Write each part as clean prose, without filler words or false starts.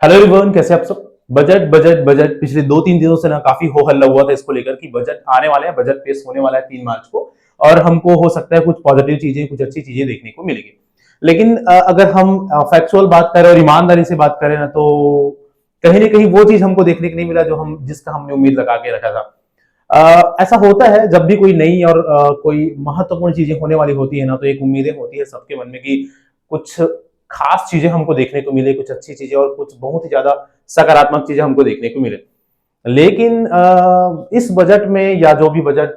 Hello everyone, कैसे आप सब। बजट बजट बजट पिछले 2-3 दिनों से ना काफी हो हल्ला हुआ था इसको लेकर कि बजट आने वाले हैं, बजट पेश होने वाला है 3 मार्च को। और हमको हो सकता है कुछ पॉजिटिव चीजें, कुछ अच्छी चीजें देखने को मिलेगी। लेकिन अगर हम फैक्चुअल बात करें और ईमानदारी से बात करें ना, तो कहीं ना कहीं वो चीज हमको देखने को नहीं मिला जो हम जिसका हमने उम्मीद लगा के रखा था। ऐसा होता है जब भी कोई नई और कोई महत्वपूर्ण चीजें होने वाली होती है ना, तो एक उम्मीदें होती है सबके मन में कि कुछ खास चीजें हमको देखने को मिले, कुछ अच्छी चीजें और कुछ बहुत ही ज्यादा सकारात्मक चीजें हमको देखने को मिले। लेकिन इस बजट में या जो भी बजट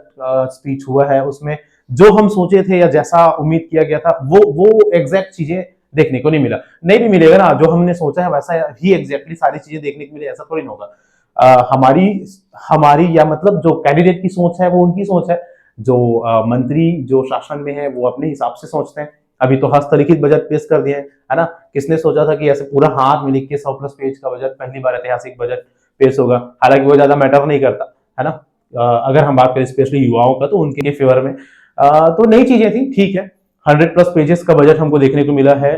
स्पीच हुआ है उसमें जो हम सोचे थे या जैसा उम्मीद किया गया था वो एग्जैक्ट चीजें देखने को नहीं मिला। नहीं भी मिलेगा ना, जो हमने सोचा है वैसा ही एग्जैक्टली सारी चीजें देखने को मिले, ऐसा थोड़ी ना होगा। हमारी हमारी या मतलब जो कैंडिडेट की सोच है वो उनकी सोच है, जो मंत्री जो शासन में है वो अपने हिसाब से सोचते हैं। अभी तो हस्तलिखित बजट पेश कर दिए है ना। किसने सोचा था कि ऐसे पूरा हाथ में लिख के 100+ पेज का बजट, पहली बार ऐतिहासिक बजट पेश होगा। हालांकि वो ज्यादा मैटर नहीं करता है ना। अगर हम बात करें स्पेशली युवाओं का तो उनके फेवर में तो नई चीजें थी, ठीक है। 100+ पेजेस का बजट हमको देखने को मिला है।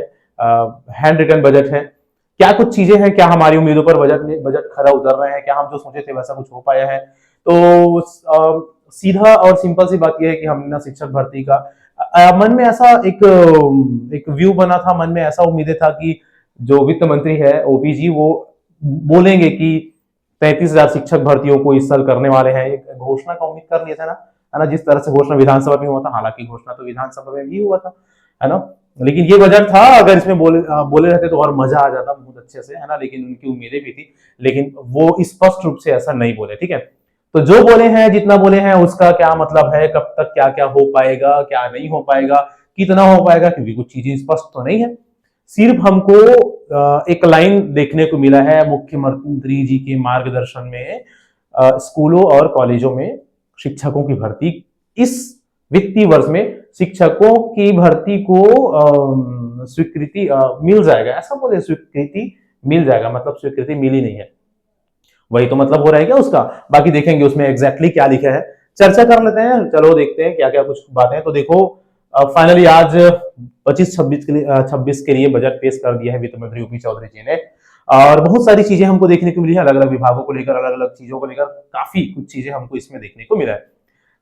हैंड रिटन बजट है। क्या कुछ चीजें हैं, क्या हमारी उम्मीदों पर बजट खरा उतर रहे हैं, क्या हम जो सोचे थे वैसा कुछ हो पाया है। तो सीधा और सिंपल सी बात यह है कि हमने ना शिक्षक भर्ती का मन में ऐसा एक व्यू बना था, मन में ऐसा उम्मीदें था कि जो वित्त मंत्री है ओपी जी वो बोलेंगे कि 33,000 शिक्षक भर्तियों को इस साल करने वाले हैं। एक घोषणा का उम्मीद कर लिया था ना, है ना। जिस तरह से घोषणा विधानसभा में हुआ था, हालांकि घोषणा तो विधानसभा में भी हुआ था, है ना। लेकिन ये बजट था, अगर इसमें बोले रहते तो और मजा आ जाता बहुत अच्छे से, है ना। लेकिन उनकी उम्मीदें भी थी, लेकिन वो स्पष्ट रूप से ऐसा नहीं बोले, ठीक है। तो जो बोले हैं, जितना बोले हैं उसका क्या मतलब है, कब तक क्या क्या हो पाएगा, क्या नहीं हो पाएगा, कितना हो पाएगा, क्योंकि कुछ चीजें स्पष्ट तो नहीं है। सिर्फ हमको एक लाइन देखने को मिला है मुख्यमंत्री जी के मार्गदर्शन में स्कूलों और कॉलेजों में शिक्षकों की भर्ती इस वित्तीय वर्ष में शिक्षकों की भर्ती को स्वीकृति मिल जाएगा, ऐसा बोले। स्वीकृति मिल जाएगा मतलब स्वीकृति मिली नहीं है, वही तो मतलब हो रहा है क्या उसका। बाकी देखेंगे उसमें एग्जैक्टली क्या लिखा है, चर्चा कर लेते हैं। चलो देखते हैं क्या क्या कुछ बातें। तो देखो, फाइनली आज 25-26 के लिए बजट पेश कर दिया है वित्त मंत्री यूपी चौधरी जी ने। और बहुत सारी चीजें हमको देखने को मिली है, अलग अलग विभागों को लेकर, अलग अलग चीजों को लेकर काफी कुछ चीजें हमको इसमें देखने को मिला है।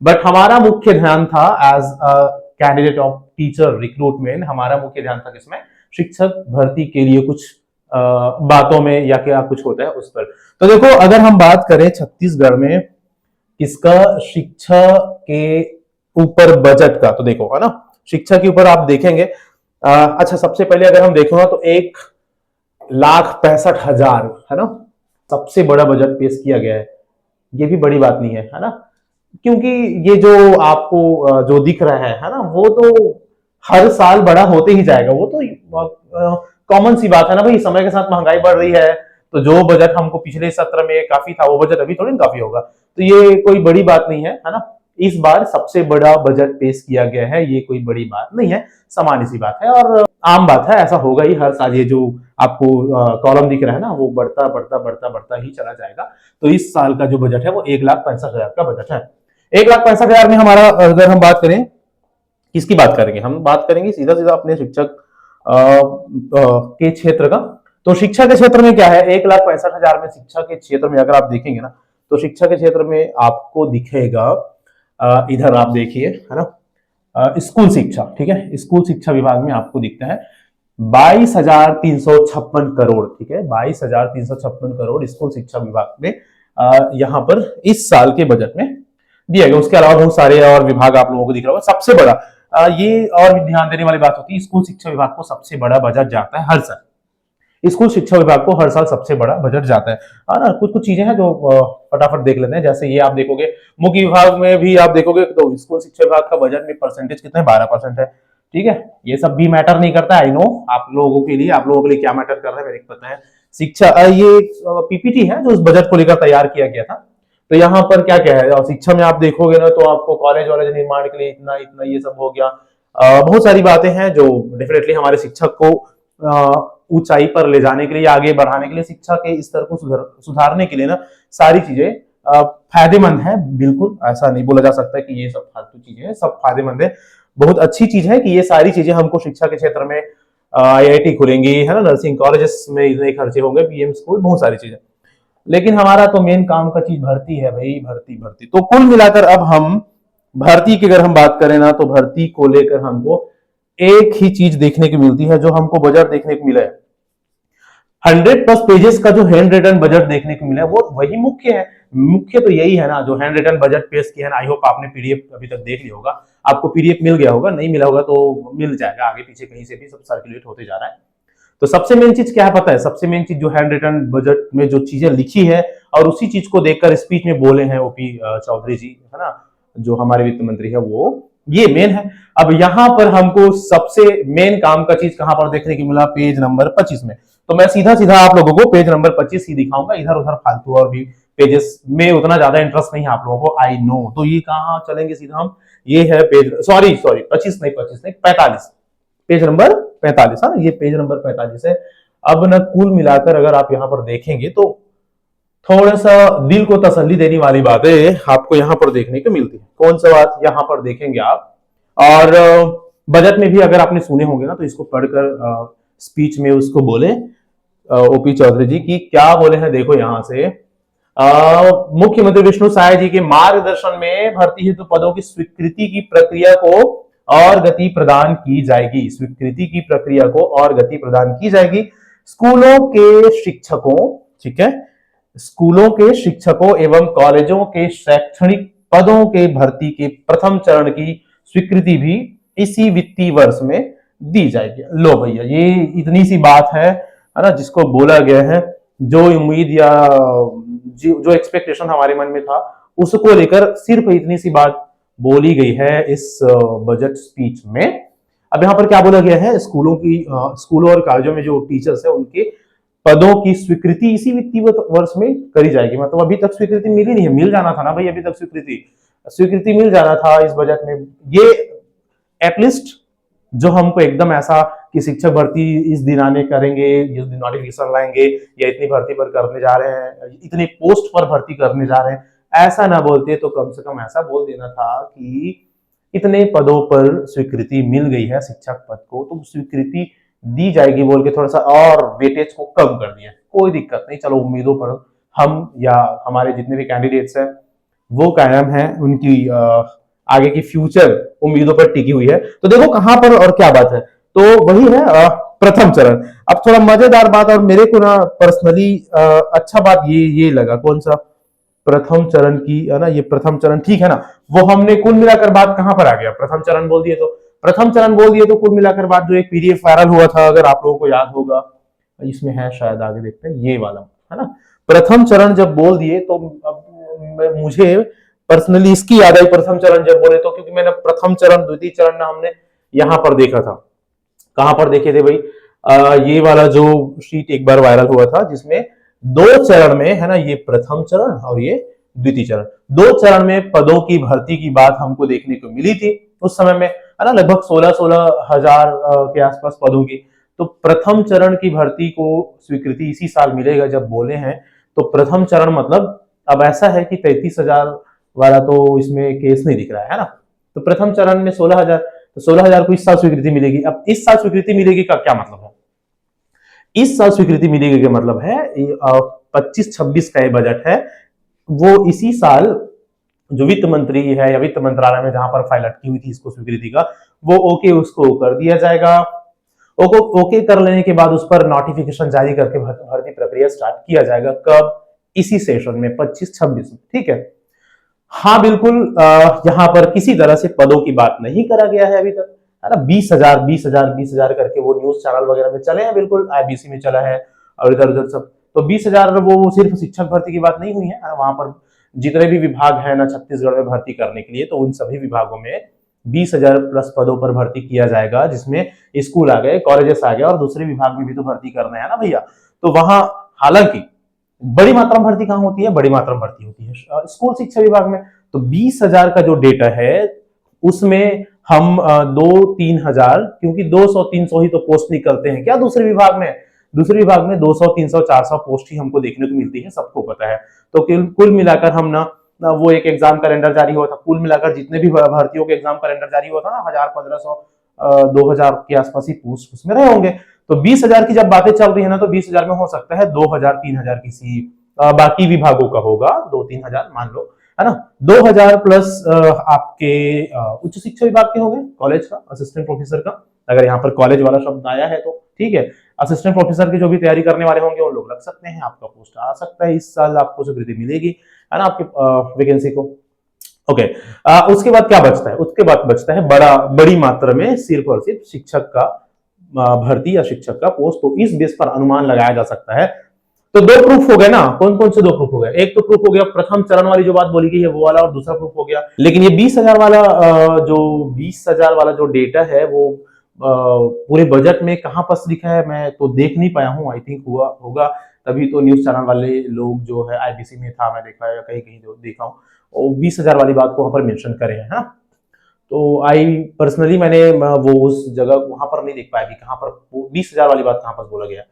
बट हमारा मुख्य ध्यान था as a candidate of teacher recruitment, हमारा मुख्य ध्यान था किसमें, शिक्षक भर्ती के लिए कुछ बातों में या क्या कुछ होता है उस पर। तो देखो, अगर हम बात करें छत्तीसगढ़ में किसका शिक्षा के ऊपर बजट का, तो देखो है ना, शिक्षा के ऊपर आप देखेंगे। अच्छा, सबसे पहले अगर हम देखो ना तो 1,65,000 है ना, सबसे बड़ा बजट पेश किया गया है। ये भी बड़ी बात नहीं है ना। क्योंकि ये जो आपको जो दिख रहा है ना, वो तो हर साल बड़ा होते ही जाएगा। वो तो कॉमन सी बात है ना भाई, समय के साथ महंगाई बढ़ रही है, तो जो बजट हमको पिछले सत्र में काफी था वो बजट अभी थोड़ी ना काफी होगा। तो ये कोई बड़ी बात नहीं है ना। इस बार सबसे बड़ा बजट पेश किया गया है, ये कोई बड़ी बात नहीं है, सामान्य सी बात है और आम बात है। ऐसा होगा ही हर साल। ये जो आपको कॉलम दिख रहा है ना, वो बढ़ता बढ़ता बढ़ता बढ़ता ही चला जाएगा। तो इस साल का जो बजट है वो 1,65,000 का बजट है। 1,65,000 में हमारा, अगर हम बात करें किसकी बात करेंगे, हम बात करेंगे सीधा सीधा अपने शिक्षक के क्षेत्र का। तो शिक्षा के क्षेत्र में क्या है, 1,65,000 में शिक्षा के क्षेत्र में अगर आप देखेंगे ना, तो शिक्षा के क्षेत्र में आपको दिखेगा, इधर आप देखिए, है ना, स्कूल शिक्षा, ठीक है। स्कूल शिक्षा विभाग में आपको दिखता है 22,356 करोड़, ठीक है। 22,356 करोड़ स्कूल शिक्षा विभाग में यहां पर इस साल के बजट में दिया गया। उसके अलावा बहुत सारे और विभाग आप लोगों को दिख रहा होगा। सबसे बड़ा ये और भी ध्यान देने वाली बात होती है, स्कूल शिक्षा विभाग को सबसे बड़ा बजट जाता है हर साल। स्कूल शिक्षा विभाग को हर साल सबसे बड़ा बजट जाता है ना। कुछ कुछ चीजें हैं जो फटाफट देख लेते हैं। जैसे ये आप देखोगे, मुख्य विभाग में भी आप देखोगे तो स्कूल शिक्षा विभाग का बजट में परसेंटेज कितना है, 12% है, ठीक है। ये सब भी मैटर नहीं करता, आई नो। आप लोगों के लिए क्या मैटर कर रहा है मेरे को पता है। शिक्षा, ये पीपीटी है जो इस बजट को लेकर तैयार किया गया था। तो यहाँ पर क्या क्या है, और शिक्षा में आप देखोगे ना, तो आपको कॉलेज वाले निर्माण के लिए इतना इतना ये सब हो गया। बहुत सारी बातें हैं जो डेफिनेटली हमारे शिक्षक को ऊंचाई पर ले जाने के लिए, आगे बढ़ाने के लिए, शिक्षा के स्तर को सुधारने के लिए ना, सारी चीजें फायदेमंद है। बिल्कुल ऐसा नहीं बोला जा सकता कि ये सब फालतू चीजें हैं, सब फायदेमंद है। बहुत अच्छी चीज है कि ये सारी चीजें हमको शिक्षा के क्षेत्र में IIT खुलेंगी, है ना, नर्सिंग कॉलेजेस में इतने खर्चे होंगे, पीएम स्कूल, बहुत सारी चीजें। लेकिन हमारा तो मेन काम का चीज भर्ती है भाई, भर्ती भर्ती। तो कुल मिलाकर अब हम भर्ती की अगर हम बात करें ना, तो भर्ती को लेकर हमको एक ही चीज देखने को मिलती है, जो हमको बजट देखने को मिला है, 100+ पेजेस का जो हैंड रिटन बजट देखने को मिला है, वो वही मुख्य है। मुख्य तो यही है ना, जो हैंड रिटन बजट पेश किया है ना। आई होप आपने पीडीएफ अभी तक देख लिया होगा, आपको पीडीएफ मिल गया होगा, नहीं मिला होगा तो मिल जाएगा, आगे पीछे कहीं से भी सब सर्कुलेट होते जा रहा है। तो सबसे मेन चीज क्या है पता है? सबसे मेन चीज जो हैंड रिटन बजट में जो चीजें लिखी है, और उसी चीज को देखकर स्पीच में बोले हैं ओपी चौधरी जी, है ना, जो हमारे वित्त मंत्री है, वो ये मेन है। अब यहां पर हमको सबसे मेन काम का चीज कहां पर देखने को मिला? पेज नंबर 25 में। तो मैं सीधा सीधा आप लोगों को पेज नंबर 25 ही दिखाऊंगा, इधर उधर फालतू और भी पेजेस में उतना ज्यादा इंटरेस्ट नहीं है आप लोगों को, आई नो। तो ये कहां चलेंगे सीधा हम? ये है पेज, सॉरी 25 नहीं 45, पेज नंबर 45, है ना, ये पेज नंबर 45 है। अब ना कुल मिलाकर अगर आप यहां पर देखेंगे तो थोड़ा सा दिल को तसल्ली देने वाली बातें आपको यहां पर देखने को मिलती है। कौन सा बात यहां पर देखेंगे आप? और बजट में भी अगर आपने सुने होंगे ना, तो इसको पढ़कर स्पीच में उसको बोले ओपी चौधरी जी की क्या बोले हैं, देखो यहां से। मुख्यमंत्री विष्णु साय जी के मार्गदर्शन में भर्ती हेतु पदों की स्वीकृति की प्रक्रिया को और गति प्रदान की जाएगी। स्वीकृति की प्रक्रिया को और गति प्रदान की जाएगी। स्कूलों के शिक्षकों, ठीक है, स्कूलों के शिक्षकों एवं कॉलेजों के शैक्षणिक पदों के भर्ती के प्रथम चरण की स्वीकृति भी इसी वित्तीय वर्ष में दी जाएगी। लो भैया, ये इतनी सी बात है ना, जिसको बोला गया है, जो उम्मीद या जो एक्सपेक्टेशन हमारे मन में था, उसको लेकर सिर्फ इतनी सी बात बोली गई है इस बजट स्पीच में। अब यहां पर क्या बोला गया है? स्कूलों और कॉलेजों में जो टीचर्स है, उनके पदों की स्वीकृति इसी वित्तीय वर्ष में करी जाएगी। मतलब अभी तक स्वीकृति मिली नहीं है, मिल जाना था ना भाई, अभी तक स्वीकृति मिल जाना था इस बजट में। ये एटलीस्ट जो हमको एकदम ऐसा कि शिक्षक भर्ती इस दिन आने करेंगे, इस दिन नोटिफिकेशन लाएंगे, या इतनी भर्ती पर करने जा रहे हैं, इतनी पोस्ट पर भर्ती करने जा रहे हैं, ऐसा ना बोलते तो कम से कम ऐसा बोल देना था कि इतने पदों पर स्वीकृति मिल गई है शिक्षक पद को, तो स्वीकृति दी जाएगी बोल के थोड़ा सा और वेटेज को कम कर दिया। कोई दिक्कत नहीं, चलो उम्मीदों पर हम या हमारे जितने भी कैंडिडेट्स हैं वो कायम है, उनकी आगे की फ्यूचर उम्मीदों पर टिकी हुई है। तो देखो कहां पर और क्या बात है, तो वही है प्रथम चरण। अब थोड़ा मजेदार बात, और मेरे को ना पर्सनली अच्छा बात ये लगा, कौन सा? प्रथम चरण की, है ना, ये प्रथम चरण, ठीक है ना, वो हमने कुल मिलाकर बात कहां पर आ गया? प्रथम चरण बोल दिए तो कुल मिलाकर बात, जो एक पीडीएफ वायरल हुआ था, अगर आप लोगों को याद होगा, इसमें है शायद, आगे देखते हैं, ये वाला, है ना, प्रथम चरण जब बोल दिए तो अब मुझे पर्सनली इसकी याद आई, प्रथम चरण जब बोले तो, क्योंकि मैंने प्रथम चरण द्वितीय चरण ना हमने यहां पर देखा था। कहां पर देखे थे भाई? ये वाला जो शीट एक बार वायरल हुआ था, जिसमें 2 चरण में, है ना, ये प्रथम चरण और ये द्वितीय चरण, 2 चरण में पदों की भर्ती की बात हमको देखने को मिली थी उस समय में, है ना, लगभग 16-16 हजार के आसपास पदों की। तो प्रथम चरण की भर्ती को स्वीकृति इसी साल मिलेगा जब बोले हैं, तो प्रथम चरण मतलब अब ऐसा है कि 33,000 वाला तो इसमें केस नहीं दिख रहा है ना। तो प्रथम चरण में 16,000, तो 16,000 को इस साल स्वीकृति मिलेगी। अब इस साल स्वीकृति मिलेगी का क्या मतलब है? इस साल स्वीकृति मिलेगी का मतलब है 25-26 का ये बजट है, वो इसी साल जो वित्त मंत्री है या वित्त मंत्रालय में जहां पर फाइल अटकी हुई थी इसको स्वीकृति का, वो ओके उसको कर दिया जाएगा। ओके कर लेने के बाद उस पर नोटिफिकेशन जारी करके भर्ती प्रक्रिया स्टार्ट किया जाएगा। कब? इसी सेशन में 25-26 में, ठीक है। हाँ बिल्कुल, यहाँ पर किसी तरह से पदों की बात नहीं करा गया है अभी तक, है ना। 20,000 करके वो न्यूज चैनल वगैरह में चले हैं, बिल्कुल आईबीसी में चला है और इधर उधर सब। तो 20,000 वो सिर्फ शिक्षक भर्ती की बात नहीं हुई है, वहां पर जितने भी विभाग है ना छत्तीसगढ़ में भर्ती करने के लिए, तो उन सभी विभागों में 20,000+ पदों पर भर्ती किया जाएगा, जिसमें स्कूल आ गए, कॉलेजेस आ गए, और दूसरे विभाग में भी तो भर्ती करना है ना भैया। तो वहां हालांकि बड़ी मात्रा में भर्ती कहां होती है? बड़ी मात्रा में भर्ती होती है स्कूल शिक्षा विभाग में। तो 20,000 का जो डेटा है उसमें हम 2-3 हजार, क्योंकि 200-300 ही तो पोस्ट निकलते हैं क्या दूसरे विभाग में? दूसरे विभाग में 200-300-400 पोस्ट ही हमको देखने को मिलती है, सबको पता है। तो कुल मिलाकर हम ना वो एक एग्जाम कैलेंडर जारी हुआ था, कुल मिलाकर जितने भी भर्तियों के एग्जाम कैलेंडर जारी हुआ था ना, 1,000-1,500 2000 के आसपास ही पोस्ट उसमें रहे होंगे। तो 20,000 की जब बातें चल रही है ना, तो 20,000 में हो सकता है 2,000 3,000 किसी बाकी विभागों का होगा, 2-3,000 मान लो, है ना। 2,000 प्लस आपके उच्च शिक्षा विभाग के होंगे, कॉलेज का असिस्टेंट प्रोफेसर का, अगर यहाँ पर कॉलेज वाला शब्द आया है तो ठीक है। असिस्टेंट प्रोफेसर की जो भी तैयारी करने वाले होंगे वो लोग लग सकते हैं, आपका पोस्ट आ सकता है, इस साल आपको स्वीकृति मिलेगी, है ना, आपकी वैकेंसी को। ओके। उसके बाद क्या बचता है? उसके बाद बचता है बड़ी मात्रा में सिर्फ और सिर्फ शिक्षक का भर्ती या शिक्षक का पोस्ट। तो इस बेस पर अनुमान लगाया जा सकता है। तो दो प्रूफ हो गए ना, कौन कौन से दो प्रूफ हो गए? एक तो प्रूफ हो गया प्रथम चरण वाली जो बात बोली गई है वो वाला, और दूसरा प्रूफ हो गया लेकिन ये 20,000 वाला जो 20,000 वाला जो डेटा है वो पूरे बजट में कहां पर लिखा है मैं तो देख नहीं पाया हूं। आई थिंक हुआ होगा तभी तो न्यूज चैनल वाले लोग जो है, आईबीसी में था, मैं देखा है कहीं कहीं देखा हूँ, 20,000 वाली बात को वहां पर मेंशन करे हैं, हाँ। तो आई पर्सनली मैंने वो उस जगह वहां पर नहीं देख पाया कि कहां पर 20,000 वाली बात कहां पर बोला गया।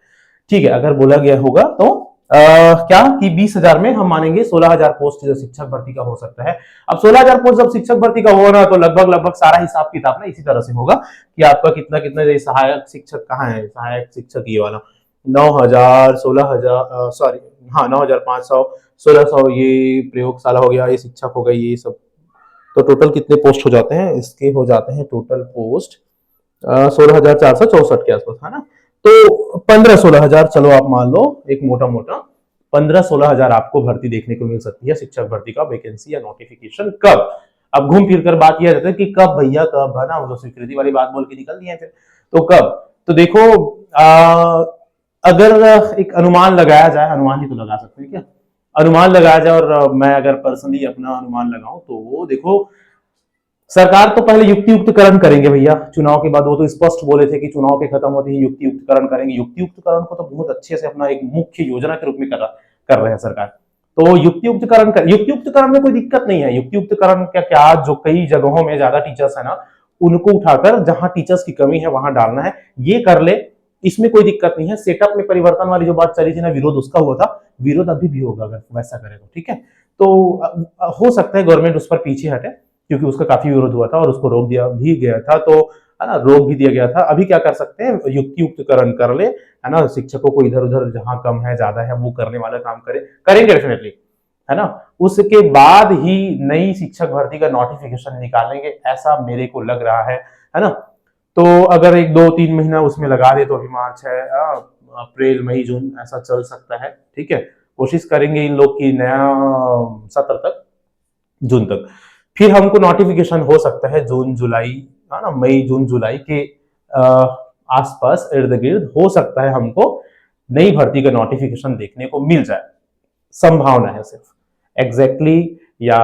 ठीक है, अगर बोला गया होगा तो क्या कि 20,000 में हम मानेंगे 16,000 पोस्ट जो शिक्षक भर्ती का हो सकता है। अब 16,000 पोस्ट जब शिक्षक भर्ती का होगा तो लगभग लगभग सारा हिसाब किताब ना इसी तरह से होगा कि आपका कितना कितना सहायक शिक्षक कहाँ है, सहायक शिक्षक ये वाला 9,000 16,000 सॉरी, हाँ 9,500 1,600 ये प्रयोगशाला हो गया, ये शिक्षक हो गई, ये सब। तो टोटल कितने पोस्ट हो जाते हैं इसके? हो जाते हैं टोटल पोस्ट 16,464 के आसपास, है ना। तो 15-16,000 चलो आप मान लो, एक मोटा मोटा 15-16,000 आपको भर्ती देखने को मिल सकती है, शिक्षक भर्ती का वैकेंसी या नोटिफिकेशन। कब? अब घूम फिर कर बात यह जाता है कि कब भैया, कब, है ना, वो स्वीकृति वाली बात बोल के निकल दी है फिर। तो कब? तो देखो, अगर एक अनुमान लगाया जाए, अनुमान ही तो लगा सकते हैं क्या, अनुमान लगाया जाए, और मैं अगर पर्सनली अपना अनुमान लगाऊं तो देखो, सरकार तो पहले युक्तियुक्तकरण करेंगे भैया चुनाव के बाद। वो तो स्पष्ट बोले थे कि चुनाव के खत्म होते ही युक्तियुक्तकरण करेंगे। युक्तियुक्तकरण को तो बहुत अच्छे से अपना एक मुख्य योजना के रूप में कर रहे हैं सरकार। तो युक्तियुक्तकरण में कोई दिक्कत नहीं है। युक्तियुक्तकरण का क्या, जो कई जगहों में ज्यादा टीचर्स है ना, उनको उठाकर जहां टीचर्स की कमी है वहां डालना है, ये कर ले, इसमें कोई दिक्कत नहीं है। सेटअप में परिवर्तन वाली जो बात चली थी ना, विरोध उसका हुआ था, विरोध अभी भी होगा अगर वैसा करे तो, ठीक है। तो हो सकता है गवर्नमेंट उस पर पीछे हटे, क्योंकि उसका काफी विरोध हुआ था और उसको रोक दिया भी गया था, तो है ना, रोक भी दिया गया था। अभी क्या कर सकते हैं, युक्तियुक्तकरण कर ले, है ना, शिक्षकों को इधर उधर जहां कम है ज्यादा है वो करने वाला काम करेंगे डेफिनेटली, है ना। उसके बाद ही नई शिक्षक भर्ती का नोटिफिकेशन निकालेंगे, ऐसा मेरे को लग रहा है ना। तो अगर 1-2-3 महीना उसमें लगा दे तो अभी मार्च है, अप्रैल मई जून ऐसा चल सकता है, ठीक है। कोशिश करेंगे इन लोग की नया सत्र तक, जून तक, फिर हमको नोटिफिकेशन हो सकता है जून जुलाई, है ना, मई जून जुलाई के आसपास इर्द गिर्द हो सकता है हमको नई भर्ती का नोटिफिकेशन देखने को मिल जाए। संभावना है सिर्फ, एग्जैक्टली या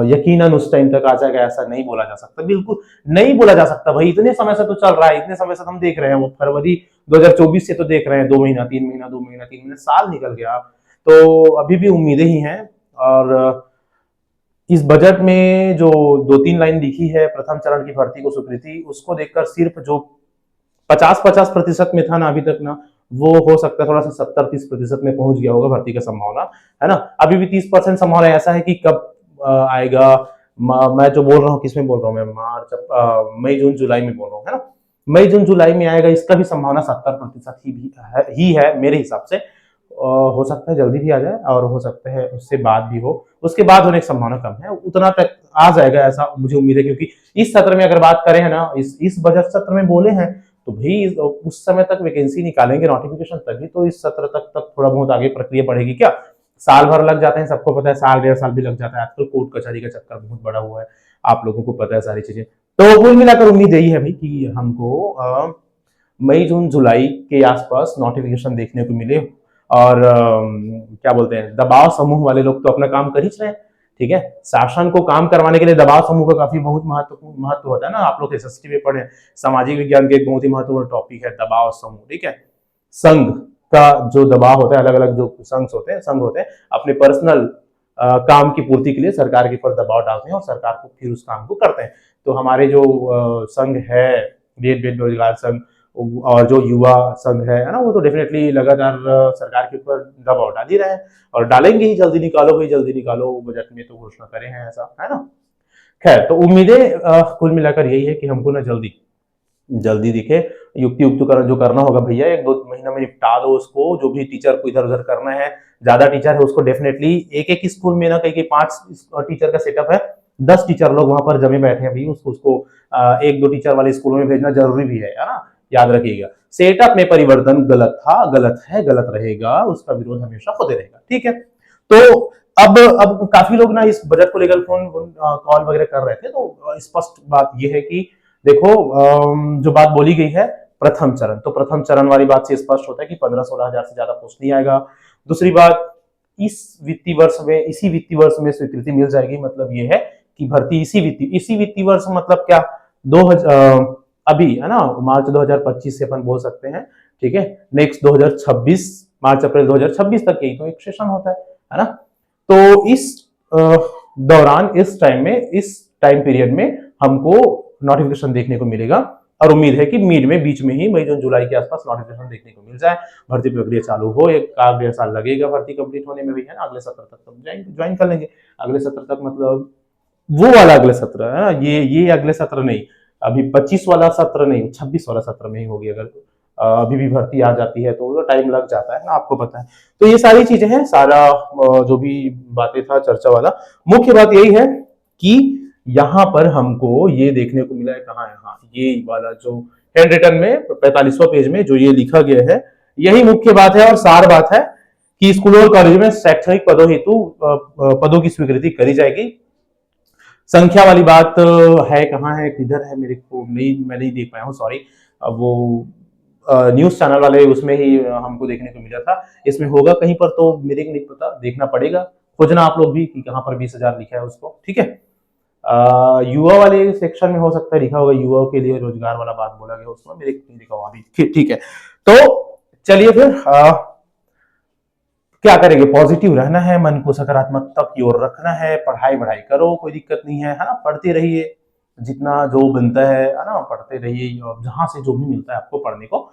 यकीनन उस टाइम तक आ जाएगा ऐसा नहीं बोला जा सकता, बिल्कुल नहीं बोला जा सकता भाई। इतने समय से तो चल रहा है, इतने समय से हम देख रहे हैं, वो फरवरी 2024 से तो देख रहे हैं, 2 महीना 3 महीना 2 महीना 3 महीना, साल निकल गया। तो अभी भी उम्मीदें ही हैं। और इस बजट में जो 2-3 लाइन लिखी है प्रथम चरण की भर्ती को स्वीकृति, उसको देखकर सिर्फ जो 50-50% में था ना अभी तक ना, वो हो सकता है थोड़ा सा 70-30% में पहुंच गया होगा भर्ती का संभावना, है ना। अभी भी 30% संभावना ऐसा है कि कब आएगा, मैं जो बोल रहा हूँ किसमें बोल रहा हूँ मैं, मार्च मई जून जुलाई में बोल रहा हूँ, है ना। मई जून जुलाई में आएगा, इसका भी संभावना 70% ही है मेरे हिसाब से। हो सकता है जल्दी भी आ जाए और हो सकता है उससे बाद भी हो, उसके बाद होने की संभावना कम है, उतना तक आ जाएगा ऐसा मुझे उम्मीद है। क्योंकि इस सत्र में अगर बात करें है ना, इस बजट सत्र में बोले हैं तो भाई उस समय तक वैकेंसी निकालेंगे नोटिफिकेशन, तभी तो इस सत्र तक थोड़ा बहुत आगे प्रक्रिया बढ़ेगी। क्या साल भर लग जाते हैं, सबको पता है, साल 1.5 साल भी लग जाता है आजकल, कोर्ट कचहरी का चक्कर बहुत बड़ा हुआ है, आप लोगों को पता है सारी चीजें। तो कुल मिलाकर उम्मीद यही है भाई कि हमको मई जून जुलाई के आसपास नोटिफिकेशन देखने को मिले। और क्या बोलते हैं, दबाव समूह वाले लोग तो अपना काम कर ही रहे हैं, ठीक है। शासन को काम करवाने के लिए दबाव समूह का काफी बहुत महत्व होता है ना। आप लोग एसएसटी में पढ़े, सामाजिक विज्ञान के एक बहुत ही महत्वपूर्ण टॉपिक है दबाव समूह, ठीक है। संघ का जो दबाव होता है, अलग अलग जो संघ होते हैं अपने पर्सनल काम की पूर्ति के लिए सरकार के ऊपर दबाव डालते हैं और सरकार को फिर उस काम को करते हैं। तो हमारे जो संघ है, बेरोजगार संघ और जो युवा संघ है ना, वो तो डेफिनेटली लगातार सरकार के ऊपर दबाव डाल ही रहे हैं और डालेंगे ही। जल्दी निकालो भाई, जल्दी निकालो, बजट में तो घोषणा करे हैं ऐसा, है ना। खैर, तो उम्मीदें कुल मिलाकर यही है कि हमको ना जल्दी जल्दी दिखे। युक्ति युक्त कर जो करना होगा भैया, 1-2 महीना में निपटा दो उसको। जो भी टीचर को इधर उधर करना है, ज्यादा टीचर है उसको डेफिनेटली एक एक स्कूल में ना कहीं 5 टीचर का सेटअप है, 10 टीचर लोग वहां पर जमे बैठे हैं भाई, उसको 1-2 टीचर वाले स्कूलों में भेजना जरूरी भी है ना, याद रखिएगा। सेटअप में परिवर्तन गलत था, गलत है, गलत रहेगा, उसका विरोध हमेशा होते रहेगा, ठीक है। तो अब काफी लोग ना इस बजट को लेकर फोन कॉल वगैरह कर रहे थे, तो स्पष्ट बात यह है कि देखो जो बात बोली गई है प्रथम चरण, तो प्रथम चरण वाली बात से स्पष्ट होता है कि 15-16 हजार से ज्यादा पोस्ट नहीं आएगा। दूसरी बात, इस वित्तीय वर्ष में, इसी वित्तीय वर्ष में स्वीकृति मिल जाएगी, मतलब ये है कि भर्ती इसी वित्तीय वर्ष मतलब क्या, 2000 अभी है ना, मार्च 2025 से अपन बोल सकते हैं, ठीक है। नेक्स्ट 2026 मार्च अप्रैल 2026 तक यही तो एक सेशन होता है ना। तो इस दौरान, इस टाइम पीरियड में हमको नोटिफिकेशन देखने को मिलेगा, और उम्मीद है कि मिड में, बीच में ही मई जून जुलाई के आसपास नोटिफिकेशन देखने को मिल जाए, भर्ती प्रक्रिया चालू हो। 1-1.5 साल लगेगा भर्ती कंप्लीट होने में भी, है ना। अगले सत्र तक तो ज्वाइन कर लेंगे, अगले सत्र तक मतलब वो वाला अगले सत्र है ना, ये अगले सत्र नहीं, अभी 25 वाला सत्र नहीं, 26 वाला सत्र में ही होगी। अगर अभी भी भर्ती आ जाती है तो टाइम लग जाता है ना, आपको पता है। तो ये सारी चीजें हैं, सारा जो भी बातें था चर्चा वाला, मुख्य बात यही है कि यहां पर हमको ये देखने को मिला है, कहाँ है, हाँ ये वाला जो हैंड रिटन में 45वां पेज में जो ये लिखा गया है, यही मुख्य बात है और सार बात है कि स्कूलों और कॉलेज में शैक्षणिक पदों हेतु पदों की स्वीकृति करी जाएगी। संख्या वाली बात है, कहाँ है, किधर है, मेरे को नहीं, मैं नहीं देख पाया हूँ, सॉरी। वो न्यूज चैनल वाले उसमें ही हमको देखने को मिला था, इसमें होगा कहीं पर तो मेरे को नहीं पता, देखना पड़ेगा, खोजना आप लोग भी कि कहाँ पर 20,000 लिखा है उसको, ठीक है। युवा वाले सेक्शन में हो सकता है लिखा होगा, युवाओं के लिए रोजगार वाला बात बोला गया, उसमें मेरे को नहीं लिखा हुआ अभी, ठीक है। तो चलिए फिर क्या करेंगे, पॉजिटिव रहना है, मन को सकारात्मकता की ओर रखना है, पढ़ाई बढ़ाई करो, कोई दिक्कत नहीं है ना, पढ़ते रहिए, जितना जो बनता है ना, पढ़ते रहिए, जहां से जो भी मिलता है आपको पढ़ने को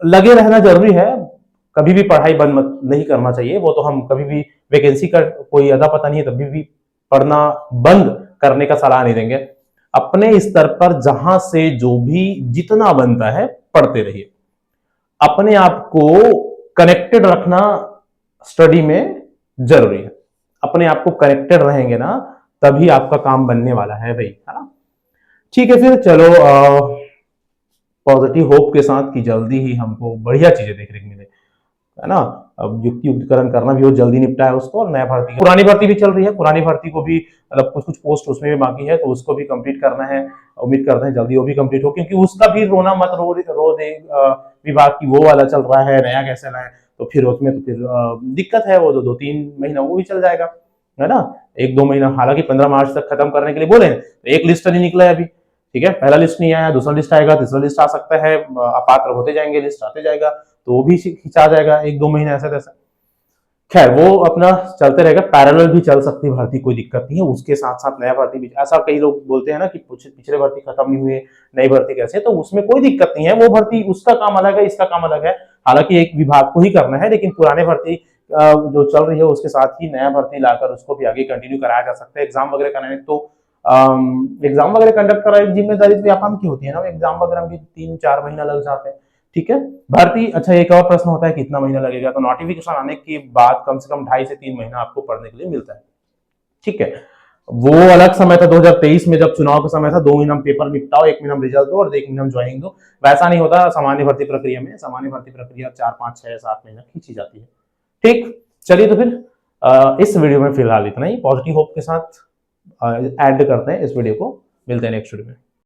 लगे रहना जरूरी है। कभी भी पढ़ाई बंद मत नहीं करना चाहिए, वो तो हम कभी भी, वैकेंसी का कोई अदा पता नहीं है, तभी भी पढ़ना बंद करने का सलाह नहीं देंगे। अपने स्तर पर जहां से जो भी जितना बनता है पढ़ते रहिए, अपने आप को कनेक्टेड रखना स्टडी में जरूरी है। अपने आप को कनेक्टेड रहेंगे ना, तभी आपका काम बनने वाला है भाई, है ना। ठीक है, फिर चलो पॉजिटिव होप के साथ कि जल्दी ही हमको बढ़िया चीजें देखने को मिले, है ना। अब युक्तिकरण करना भी हो, जल्दी निपटा है उसको, और नया भर्ती, पुरानी भर्ती भी चल रही है, पुरानी भर्ती को भी मतलब कुछ पोस्ट उसमें भी बाकी है, तो उसको भी कंप्लीट करना है। उम्मीद करते हैं जल्दी वो भी कंप्लीट हो, क्योंकि उसका भी रोना मत रो दे विभाग की, वो वाला चल रहा है, नया कैसे लाए, तो फिर उसमें तो फिर दिक्कत है, वो 2-3 महीना वो भी चल जाएगा, है ना। 1-2 महीना, हालांकि 15 मार्च तक खत्म करने के लिए बोले, तो एक लिस्ट नहीं निकला है अभी, ठीक है। पहला लिस्ट नहीं आया, दूसरा लिस्ट आएगा, तीसरा लिस्ट आ सकता है, अपात्र होते जाएंगे, लिस्ट आते जाएगा, तो वो भी खिंचा जाएगा 1-2 महीने ऐसा तैसा। खैर वो अपना चलते रहेगा, पैरेलल भी चल सकती है भर्ती, कोई दिक्कत नहीं है, उसके साथ साथ नया भर्ती भी। ऐसा कई लोग बोलते हैं ना कि पिछले भर्ती खत्म नहीं हुए, नई भर्ती कैसे, तो उसमें कोई दिक्कत नहीं है, वो भर्ती उसका काम अलग है, इसका काम अलग है। हालांकि एक विभाग को ही करना है, लेकिन पुराने भर्ती जो चल रही है उसके साथ ही नया भर्ती लाकर उसको भी आगे कंटिन्यू कराया जा सकता है। एग्जाम वगैरह कराने, तो एग्जाम वगैरह कंडक्ट कराने की जिम्मेदारी व्यापम की होती है ना, एग्जाम वगैरह भी 3-4 महीना लग जाते हैं, ठीक है। भर्ती, अच्छा एक और प्रश्न होता है कितना महीना लगेगा, तो नोटिफिकेशन आने के बाद कम से कम 2.5 से 3 महीना आपको पढ़ने के लिए मिलता है, ठीक है। वो अलग समय था 2023 में, जब चुनाव का समय था, 2 महीना पेपर निपटाओ, 1 महीना रिजल्ट दो और 1 महीना ज्वाइनिंग दो। वैसा नहीं होता सामान्य भर्ती प्रक्रिया में, सामान्य भर्ती प्रक्रिया 4-5-6-7 महीना खींची जाती है, ठीक। चलिए तो फिर इस वीडियो में फिलहाल इतना ही, पॉजिटिव होप के साथ एंड करते हैं इस वीडियो को, मिलते हैं नेक्स्ट वीडियो में।